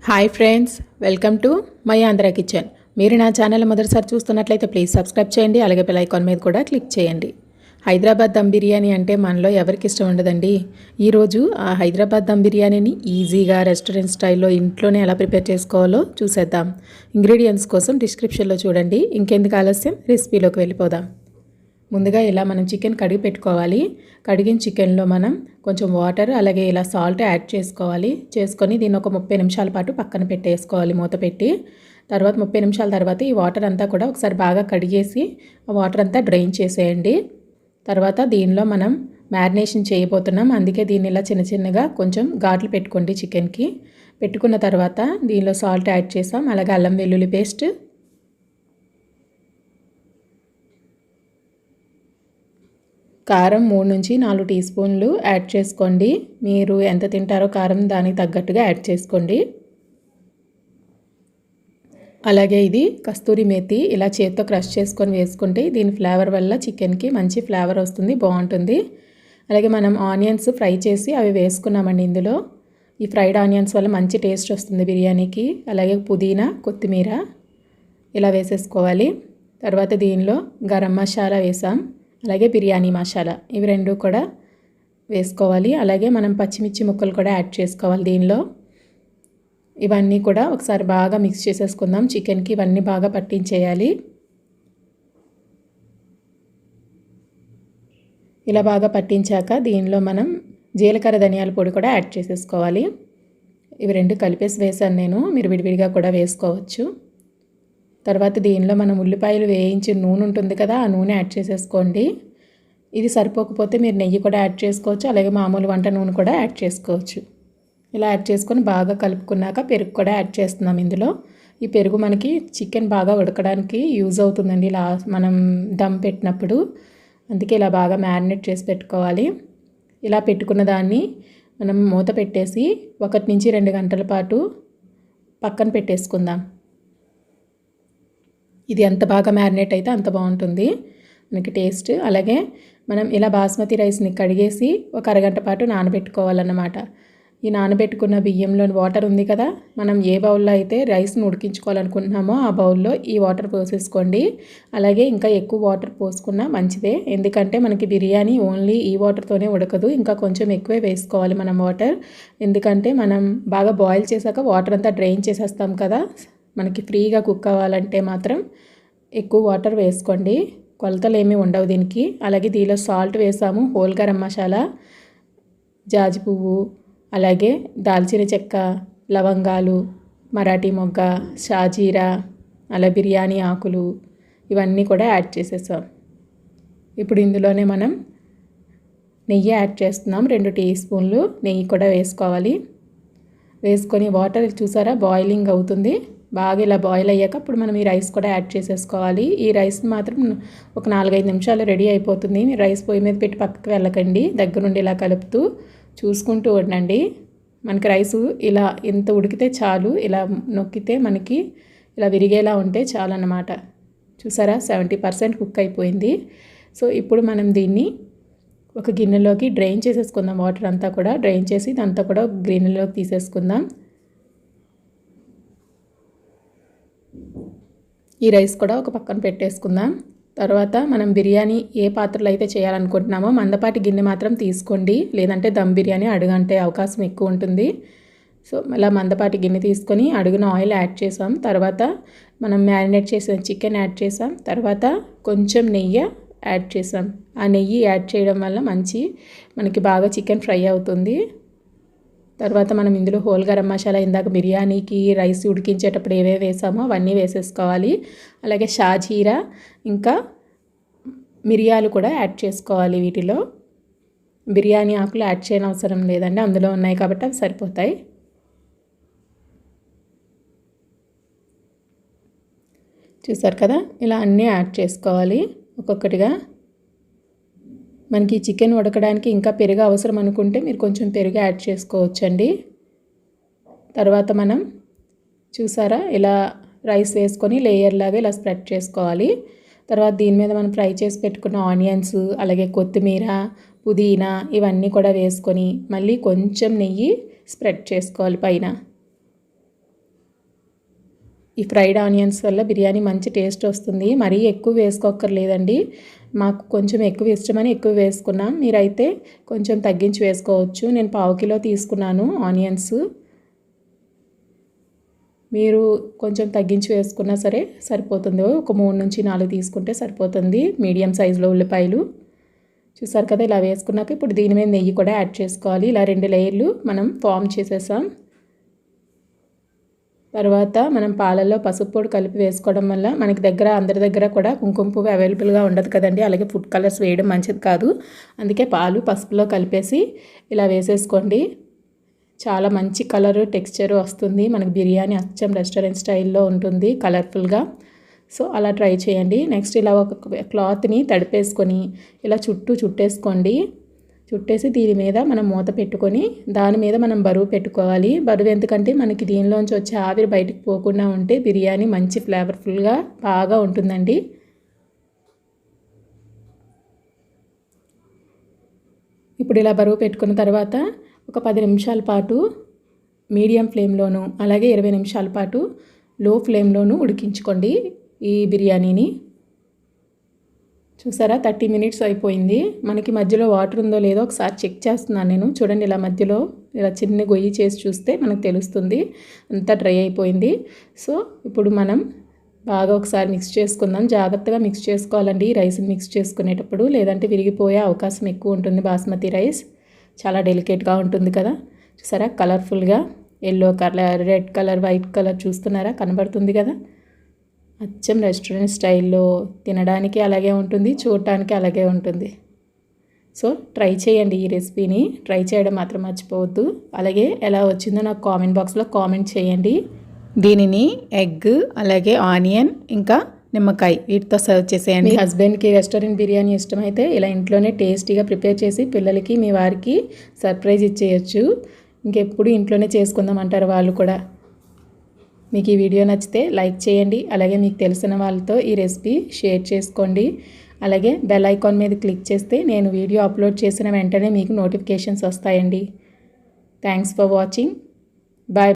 Hi friends, welcome to my Andhra kitchen. మీరు నా channel మొదటిసారి చూస్తున్నట్లయితే ప్లీజ్ సబ్స్క్రైబ్ చేయండి. అలాగే బెల్ ఐకాన్ మీద కూడా క్లిక్ చేయండి. హైదరాబాద్ దమ్ బిర్యానీ అంటే మనలో ఎవరికి ఇష్టం ఉండదండి. ఈరోజు ఆ హైదరాబాద్ దమ్ బిర్యానీని ఈజీగా రెస్టారెంట్ స్టైల్లో ఇంట్లోనే ఎలా ప్రిపేర్ చేసుకోవాలో చూసేద్దాం. ఇంగ్రీడియంట్స్ కోసం డిస్క్రిప్షన్లో చూడండి. ఇంకెందుకు ఆలస్యం, రెసిపీలోకి వెళ్ళిపోదాం. ముందుగా ఇలా మనం చికెన్ కడిగి పెట్టుకోవాలి. కడిగిన చికెన్లో మనం కొంచెం వాటర్ అలాగే ఇలా సాల్ట్ యాడ్ చేసుకోవాలి. చేసుకొని దీన్ని ఒక 30 నిమిషాల పాటు పక్కన పెట్టేసుకోవాలి మూత పెట్టి. తర్వాత 30 నిమిషాల తర్వాత ఈ వాటర్ అంతా కూడా ఒకసారి బాగా కడిగేసి ఆ వాటర్ అంతా డ్రైన్ చేసేయండి. తర్వాత దీనిలో మనం మ్యారినేషన్ చేయబోతున్నాం. అందుకే దీన్ని ఇలా చిన్న చిన్నగా కొంచెం ఘాట్లు పెట్టుకోండి చికెన్కి. పెట్టుకున్న తర్వాత దీనిలో సాల్ట్ యాడ్ చేసాం. అలాగే అల్లం వెల్లుల్లి పేస్ట్, కారం 3 నుంచి 4 టీ స్పూన్లు యాడ్ చేసుకోండి. మీరు ఎంత తింటారో కారం దానికి తగ్గట్టుగా యాడ్ చేసుకోండి. అలాగే ఇది కస్తూరి మేతి ఇలా చేత్తో క్రష్ చేసుకొని వేసుకుంటే దీని ఫ్లేవర్ వల్ల చికెన్కి మంచి ఫ్లేవర్ వస్తుంది, బాగుంటుంది. అలాగే మనం ఆనియన్స్ ఫ్రై చేసి అవి వేసుకున్నామండి ఇందులో. ఈ ఫ్రైడ్ ఆనియన్స్ వల్ల మంచి టేస్ట్ వస్తుంది బిర్యానీకి. అలాగే పుదీనా, కొత్తిమీర ఇలా వేసేసుకోవాలి. తర్వాత దీనిలో గరం మసాలా వేసాం, అలాగే బిర్యానీ మసాలా, ఇవి రెండు కూడా వేసుకోవాలి. అలాగే మనం పచ్చిమిర్చి ముక్కలు కూడా యాడ్ చేసుకోవాలి దీనిలో. ఇవన్నీ కూడా ఒకసారి బాగా మిక్స్ చేసేసుకుందాం. చికెన్కి ఇవన్నీ బాగా పట్టించేయాలి. ఇలా బాగా పట్టించాక దీనిలో మనం జీలకర్ర ధనియాల పొడి కూడా యాడ్ చేసేసుకోవాలి. ఇవి రెండు కలిపేసి వేసాను నేను, మీరు విడివిడిగా కూడా వేసుకోవచ్చు. తర్వాత దీనిలో మనం ఉల్లిపాయలు వేయించిన నూనె ఉంటుంది కదా, ఆ నూనె యాడ్ చేసేసుకోండి. ఇది సరిపోకపోతే మీరు నెయ్యి కూడా యాడ్ చేసుకోవచ్చు, అలాగే మామూలు వంట నూనె కూడా యాడ్ చేసుకోవచ్చు. ఇలా యాడ్ చేసుకొని బాగా కలుపుకున్నాక పెరుగు కూడా యాడ్ చేస్తున్నాం ఇందులో. ఈ పెరుగు మనకి చికెన్ బాగా ఉడకడానికి యూజ్ అవుతుందండి ఇలా మనం దమ్ పెట్టినప్పుడు. అందుకే ఇలా బాగా మ్యారినేట్ చేసి పెట్టుకోవాలి. ఇలా పెట్టుకున్న దాన్ని మనం మూత పెట్టేసి 1 నుంచి 2 గంటల పాటు పక్కన పెట్టేసుకుందాం. ఇది ఎంత బాగా మ్యారినేట్ అయితే అంత బాగుంటుంది మనకి టేస్ట్. అలాగే మనం ఇలా బాస్మతి రైస్ని కడిగేసి ఒక అరగంట పాటు నానబెట్టుకోవాలన్నమాట. ఈ నానబెట్టుకున్న బియ్యంలోని వాటర్ ఉంది కదా, మనం ఏ బౌల్లో అయితే రైస్ని ఉడికించుకోవాలనుకుంటున్నామో ఆ బౌల్లో ఈ వాటర్ పోసేసుకోండి. అలాగే ఇంకా ఎక్కువ వాటర్ పోసుకున్నా మంచిదే, ఎందుకంటే మనకి బిర్యానీ ఓన్లీ ఈ వాటర్తోనే ఉడకదు, ఇంకా కొంచెం ఎక్కువే వేసుకోవాలి మనం వాటర్. ఎందుకంటే మనం బాగా బాయిల్ చేశాక వాటర్ అంతా డ్రైన్ చేసేస్తాం కదా, మనకి ఫ్రీగా కుక్ అవ్వాలంటే మాత్రం ఎక్కువ వాటర్ వేసుకోండి. కొలతలు ఏమీ ఉండవు దీనికి. అలాగే దీనిలో సాల్ట్ వేసాము, హోల్ గరం మసాలా, జాజి పువ్వు, అలాగే దాల్చిన చెక్క, లవంగాలు, మరాఠీ మొగ్గ, షాజీరా, అలా బిర్యానీ ఆకులు, ఇవన్నీ కూడా యాడ్ చేసేసాం. ఇప్పుడు ఇందులోనే మనం నెయ్యి యాడ్ చేస్తున్నాం. 2 టీ స్పూన్లు నెయ్యి కూడా వేసుకోవాలి. వేసుకొని వాటర్ చూసారా బాయిలింగ్ అవుతుంది. బాగా ఇలా బాయిల్ అయ్యాక అప్పుడు మనం ఈ రైస్ కూడా యాడ్ చేసేసుకోవాలి. ఈ రైస్ మాత్రం ఒక 4-5 నిమిషాలు రెడీ అయిపోతుంది. మీరు రైస్ పొయ్యి మీద పెట్టి పక్కకు వెళ్ళకండి, దగ్గర నుండి ఇలా కలుపుతూ చూసుకుంటూ ఉండండి. మనకి రైసు ఇలా ఎంత ఉడికితే చాలు, ఇలా నొక్కితే మనకి ఇలా విరిగేలా ఉంటే చాలు అన్నమాట. చూసారా 70% కుక్ అయిపోయింది. సో ఇప్పుడు మనం దీన్ని ఒక గిన్నెలోకి డ్రైన్ చేసేసుకుందాం. వాటర్ అంతా కూడా డ్రైన్ చేసి ఇదంతా కూడా గిన్నెలోకి తీసేసుకుందాం. ఈ రైస్ కూడా ఒక పక్కన పెట్టేసుకుందాం. తర్వాత మనం బిర్యానీ ఏ పాత్రలో అయితే చేయాలనుకుంటున్నామో మందపాటి గిన్నె మాత్రం తీసుకోండి, లేదంటే దమ్ బిర్యానీ అడుగంటే అవకాశం ఎక్కువ ఉంటుంది. సో అలా మందపాటి గిన్నె తీసుకొని అడుగున ఆయిల్ యాడ్ చేసాం. తర్వాత మనం మ్యారినేట్ చేసిన చికెన్ యాడ్ చేసాం. తర్వాత కొంచెం నెయ్యి యాడ్ చేసాం. ఆ నెయ్యి యాడ్ చేయడం వల్ల మనకి బాగా చికెన్ ఫ్రై అవుతుంది. తర్వాత మనం ఇందులో హోల్ గరం మసాలా, ఇందాక బిర్యానీకి రైస్ ఉడికించేటప్పుడు ఏవేవి వేసామో అవన్నీ వేసేసుకోవాలి. అలాగే షాజీరా ఇంకా మిరియాలు కూడా యాడ్ చేసుకోవాలి. వీటిలో బిర్యానీ ఆకులు యాడ్ చేయని అవసరం లేదండి, అందులో ఉన్నాయి కాబట్టి అవి సరిపోతాయి. చూసారు కదా, ఇలా అన్నీ యాడ్ చేసుకోవాలి ఒక్కొక్కటిగా. మనకి చికెన్ ఉడకడానికి ఇంకా పెరుగు అవసరం అనుకుంటే మీరు కొంచెం పెరుగు యాడ్ చేసుకోవచ్చండి. తర్వాత మనం చూసారా ఇలా రైస్ వేసుకొని లేయర్ లాగా ఇలా స్ప్రెడ్ చేసుకోవాలి. తర్వాత దీని మీద మనం ఫ్రై చేసి పెట్టుకున్న ఆనియన్స్, అలాగే కొత్తిమీర, పుదీనా ఇవన్నీ కూడా వేసుకొని మళ్ళీ కొంచెం నెయ్యి స్ప్రెడ్ చేసుకోవాలి పైన. ఈ ఫ్రైడ్ ఆనియన్స్ వల్ల బిర్యానీ మంచి టేస్ట్ వస్తుంది. మరీ ఎక్కువ వేసుకోక్కర్లేదండి. మాకు కొంచెం ఎక్కువ ఇష్టమని ఎక్కువ వేసుకున్నాం. మీరైతే కొంచెం తగ్గించి వేసుకోవచ్చు. నేను 1/2 కిలో తీసుకున్నాను ఆనియన్స్. మీరు కొంచెం తగ్గించి వేసుకున్నా సరే సరిపోతుంది. ఒక 3 నుంచి 4 తీసుకుంటే సరిపోతుంది. మీడియం సైజులో ఉల్లిపాయలు చూసారు కదా. ఇలా వేసుకున్నాక ఇప్పుడు దీని మీద నెయ్యి కూడా యాడ్ చేసుకోవాలి. ఇలా 2 లేయర్లు మనం ఫామ్ చేసేసాం. తర్వాత మనం పాలల్లో పసుపు పొడి కలిపి వేసుకోవడం వల్ల మనకి అందరి దగ్గర కూడా కుంకుమ పువ్వు అవైలబుల్గా ఉండదు కదండి. అలాగే ఫుడ్ కలర్స్ వేయడం మంచిది కాదు. అందుకే పాలు పసుపులో కలిపేసి ఇలా వేసేసుకోండి. చాలా మంచి కలరు టెక్స్చర్ వస్తుంది. మనకి బిర్యానీ అచ్చం రెస్టారెంట్ స్టైల్లో ఉంటుంది కలర్ఫుల్గా. సో అలా ట్రై చేయండి. నెక్స్ట్ ఇలా ఒక క్లాత్ని తడిపేసుకొని ఇలా చుట్టేసుకోండి. చుట్టేసి దీని మీద మనం మూత పెట్టుకొని దాని మీద మనం బరువు పెట్టుకోవాలి. బరువు ఎందుకంటే మనకి దీనిలోంచి వచ్చే ఆవిరి బయటకు పోకుండా ఉంటే బిర్యానీ మంచి ఫ్లేవర్ఫుల్గా బాగా ఉంటుందండి. ఇప్పుడు ఇలా బరువు పెట్టుకున్న తర్వాత ఒక 10 నిమిషాల పాటు మీడియం ఫ్లేమ్లోను అలాగే 20 నిమిషాల పాటు లో ఫ్లేమ్లోను ఉడికించుకోండి ఈ బిర్యానీని. చూసారా 30 మినిట్స్ అయిపోయింది. మనకి మధ్యలో వాటర్ ఉందో లేదో ఒకసారి చెక్ చేస్తున్నాను నేను. చూడండి ఇలా మధ్యలో ఇలా చిన్న గొయ్యి చేసి చూస్తే మనకు తెలుస్తుంది అంతా డ్రై అయిపోయింది. సో ఇప్పుడు మనం బాగా ఒకసారి మిక్స్ చేసుకుందాం. జాగ్రత్తగా మిక్స్ చేసుకోవాలండి రైస్ని మిక్స్ చేసుకునేటప్పుడు, లేదంటే విరిగిపోయే అవకాశం ఎక్కువ ఉంటుంది. బాస్మతి రైస్ చాలా డెలికేట్గా ఉంటుంది కదా. చూసారా కలర్ఫుల్గా yellow colour, red colour, white colour చూస్తున్నారా కనబడుతుంది కదా. అచ్చం రెస్టారెంట్ స్టైల్లో తినడానికి అలాగే ఉంటుంది, చూడటానికి అలాగే ఉంటుంది. సో ట్రై చేయండి ఈ రెసిపీని. ట్రై చేయడం మాత్రం మర్చిపోవద్దు. అలాగే ఎలా వచ్చిందో నాకు కామెంట్ బాక్స్లో కామెంట్ చేయండి. దీనిని ఎగ్ అలాగే ఆనియన్ ఇంకా నిమ్మకాయ వీటితో సర్వ్ చేసేయండి. మీ హస్బెండ్కి రెస్టారెంట్ బిర్యానీ ఇష్టమైతే ఇలా ఇంట్లోనే టేస్టీగా ప్రిపేర్ చేసి పిల్లలకి మీ వారికి సర్ప్రైజ్ ఇచ్చేయచ్చు. ఇంకెప్పుడు ఇంట్లోనే చేసుకుందామంటారు వాళ్ళు కూడా. మీకు ఈ వీడియో నచ్చితే లైక్ చేయండి. అలాగే మీకు తెలిసిన వాళ్ళతో ఈ రెసిపీ షేర్ చేసుకోండి. అలాగే బెల్ ఐకాన్ మీద క్లిక్ చేస్తే నేను వీడియో అప్లోడ్ చేసిన వెంటనే మీకు నోటిఫికేషన్స్ వస్తాయండి. Thanks for watching. బాయ్.